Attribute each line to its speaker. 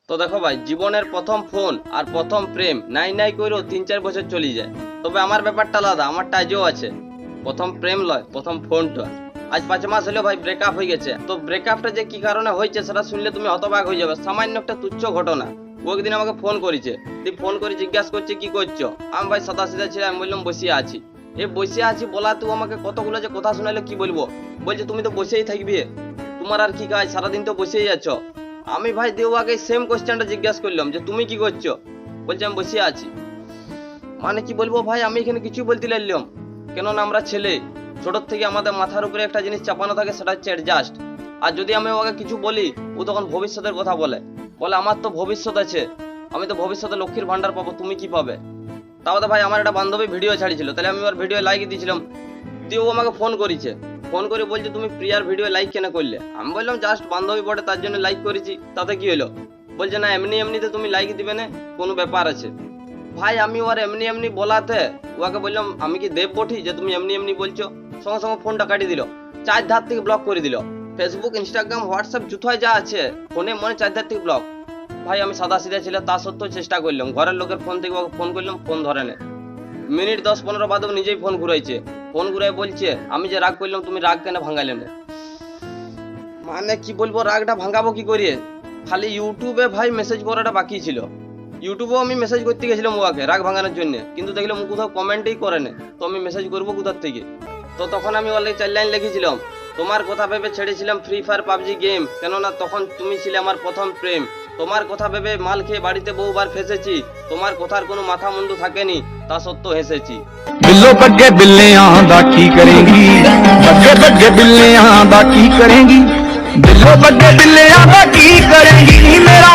Speaker 1: তো দেখো ভাই, জীবনের প্রথম ফোন আর প্রথম প্রেম নাই নাই করেও 3-4 বছর চলে যায়। তবে আমার ব্যাপারটা আলাদা, আমারটা আজও আছে। প্রথম প্রেম লয়, প্রথম ফোনটা। আজ 5 মাস হলো ভাই ব্রেকআপ হয়ে গেছে। তো ব্রেকআপটা যে কি কারণে হয়েছে সেটা শুনলে তুমি হতবাক হয়ে যাবে। সামান্য একটা তুচ্ছ ঘটনা। ও একদিন আমাকে ফোন করেছে, তুই ফোন করে জিজ্ঞাসা করছে কি করছো। আমি ভাই সাদা সিধা ছিল, আমি বললাম বসে আছি। বসে আছি বলা তুই আমাকে কতগুলো যে কথা শোনালো কি বলবো। বলছে তুমি তো বসেই থাকবে, তোমার আর কি কাজ, সারাদিন তো বসেই আছো। আমি ভাই দেওয়াকে সেম কোশ্চেনটা জিজ্ঞাসা করলাম যে তুমি কি করছো। বলছে আমি বসে আছি। মানে কি বলবো ভাই, আমি এখানে কিছু বলতে লাগলাম, কেননা আমরা ছেলে, ছোটোর থেকে আমাদের মাথার উপরে একটা জিনিস চাপানো থাকে, সেটা হচ্ছে অ্যাডজাস্ট। আর যদি আমি ওকে কিছু বলি, ও তখন ভবিষ্যতের কথা বলে আমার তো ভবিষ্যৎ আছে, আমি তো ভবিষ্যতে লক্ষ্মীর ভান্ডার পাবো, তুমি কি পাবে। তাও তো ভাই আমার একটা বান্ধবী ভিডিও ছাড়িয়েছিল, তাহলে আমি ওর ভিডিও লাইক দিয়েছিলাম। দিয়ে ও আমাকে ফোন করেছে, ফোন করে বলছে তুমি প্রিয়ার ভিডিও লাইক কেন করলে। আমি বললাম জাস্ট বান্ধবী পড়ে তার জন্য লাইক করেছি, তাতে কি হলো। বলছে না এমনি এমনিতে তুমি লাইক দিবে না, কোনো ব্যাপার আছে। ভাই আমি ওর এমনি এমনি বলাতে ওকে বললাম আমি কি দেব বঠি যে তুমি এমনি এমনি বলছো। সঙ্গে সঙ্গে ফোনটা কাটিয়ে দিল, 4 ধার থেকে ব্লক করে দিল। ফেসবুক, ইনস্টাগ্রাম, হোয়াটসঅ্যাপ যুথায় যা আছে ফোনে মনে 4 ধার থেকে ব্লক। ভাই আমি সাদা সিধা ছিল, তা সত্ত্বেও চেষ্টা করলাম। ঘরের লোকের ফোন থেকে ওকে ফোন করলাম, ফোন ধরে না। মিনিট 10-15 বাদেও নিজেই ফোন ঘুরাইছে। ফোন ঘুরাই বলছে আমি যে রাগ করলাম তুমি রাগ কেন ভাঙাইলে না। মানে কি বলবো, রাগটা ভাঙাবো কি করিয়ে। খালি ইউটিউবে ভাই মেসেজ করাটা বাকি ছিল। ইউটিউবেও আমি মেসেজ করতে গেছিলাম ওকে রাগ ভাঙানোর জন্য, কিন্তু দেখলাম ও কোথাও কমেন্টই করে না। তো আমি মেসেজ করবো কোথার থেকে। তো তখন আমি অলরেডি 4 লাইন লিখেছিলাম, তোমার কথা ভেবে ছেড়েছিলাম ফ্রি ফায়ার পাবজি গেম, কেননা তখন তুমি ছিলে আমার প্রথম প্রেম। তোমার কথা ভেবে মাল খেয়ে বাড়িতে বহুবার ফেসেছি, তোমার কথার কোনো মাথা মুন্ডু থাকেনি, তা সত্ত্বেও হেসেছি।
Speaker 2: बिल्लो बग्गे बिल्लियां दा की करेंगी, बग्गे बग्गे बिल्लियां दा की करेंगी, बिल्लो बग्गे बिल्लियां दा की करेंगी, मेरा